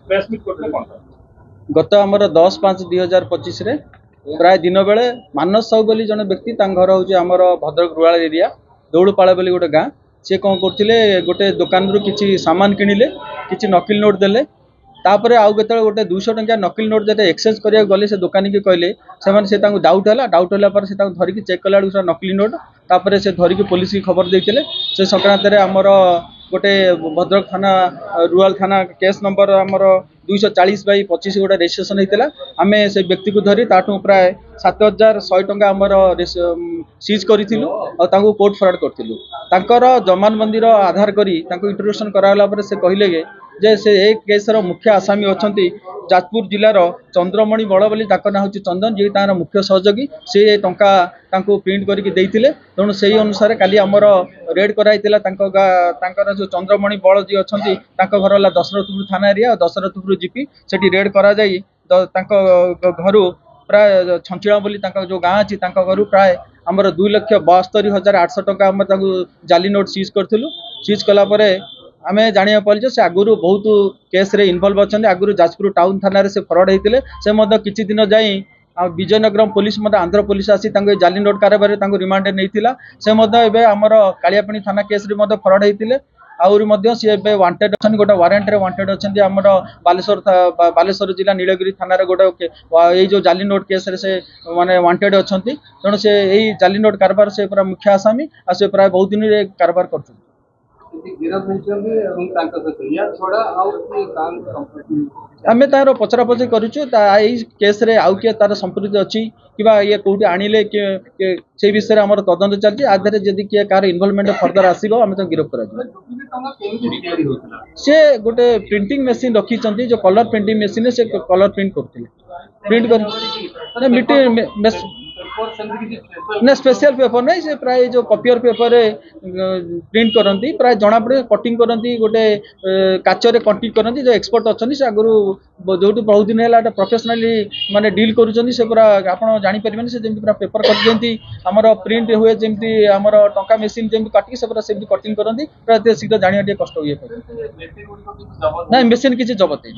गत आमर 10/5/2025 प्राय दिन बेले मानस साहू बोली जन व्यक्ति घर हूँ आमर भद्रक रुआल एरिया दौड़पाड़ा बोली गोटे गाँ सी कौन करते गोटे दुकान रू किसी सामान किणिले किसी नकली नोट देले तापर आउ के गोटे 200 टंका नकली नोट जो एक्सचेंज करा गले से दुकानी की कहले से डाउट है से धरिकी चेक कला नकली नोट तापर से धरिकी पुलिस की खबर देते से संक्रांत आमर गोटे भद्रक थाना रुआल थाना केस नंबर आमर 240/25 गोटे रेजिस्ट्रेशन होता आम से व्यक्ति को धरी ताठू प्राय 7,100 टंका आमर सीज करूँ कोर्ट फरवर्ड करूँ जमानबंदी आधार करी इंट्रोडक्शन कराला से कहले जे से एक केसर मुख्य आसामी अच्छा जाजपुर जिलार चंद्रमणि बड़ बोली ना हूँ चंदन जी तार मुख्य सहयोगी से टंका प्रिंट करके तेणु से अनुसार काली आमर रेड कराइला जो चंद्रमणि बड़ जी अच्छा घर है दशरथपुर थाना एरिया दशरथपुर जीपी से रेड करा घर प्राय छंचिला बोली जो गाँ अच्छी घर प्राय आमर 2,72,800 टंका आम जाली नोट सीज करूँ सीज कलापर आम जाना पारे से आगुरी बहुत केस रे इनवल्व अच्छा आगुरी जाजपुर टाउन थाना से फरवर्ड होते से किसी दिन जाई विजयनगर पुलिस आंध्र पुलिस आसी जाली नोट कारबार रिमांड नहीं से आमर कालियापाणी थाना केस रे फरवर्ड होते आहरी सी वांटेड अच्छा गोटे वारंट रे वांटेड अच्छा आमर बालेश्वर जिला नीलगिरी थाना गोटे ये जो जाली नोट केस रे से माने वांटेड अच्छा तेणु से यही जाली नोट कारबार से पूरा मुख्य आसामी आ से प्राय बहुत दिन कारबार कर आम तार पचरा पचरी करुचु केस रे आउ किए तार संपृक्ति अच्छी कि ये कौटी आणिले से विषय में आम तदंत चलती आधार जदि किए कार इनवॉल्वमेंट फर्दर आसो आम तो गिरफ्त कर सी गोटे प्रिंटिंग मेसीन रखी जो कलर प्रिंटिंग मेसीन से कलर प्रिंट करते प्रिंट कर ना स्पेशल पेपर नहीं से प्राय जो कपियर पेपर प्रिंट करती प्राय जना पड़े कटिंग करती गोटे काचरे कटिंग करती जो एक्सपर्ट अच्छा से आगुरी जो बहुत दिन है प्रोफेशनली माने डील करुँच से पूरा आप जापर से पूरा पेपर कर आमर प्रिंट हुए जमी आमर टंका मेसीन जमी काटिक से पूरा सेमती कटिंग करती पूरा शीघ्र जाना कष्ट हुए ना मेसीन किसी जबत है।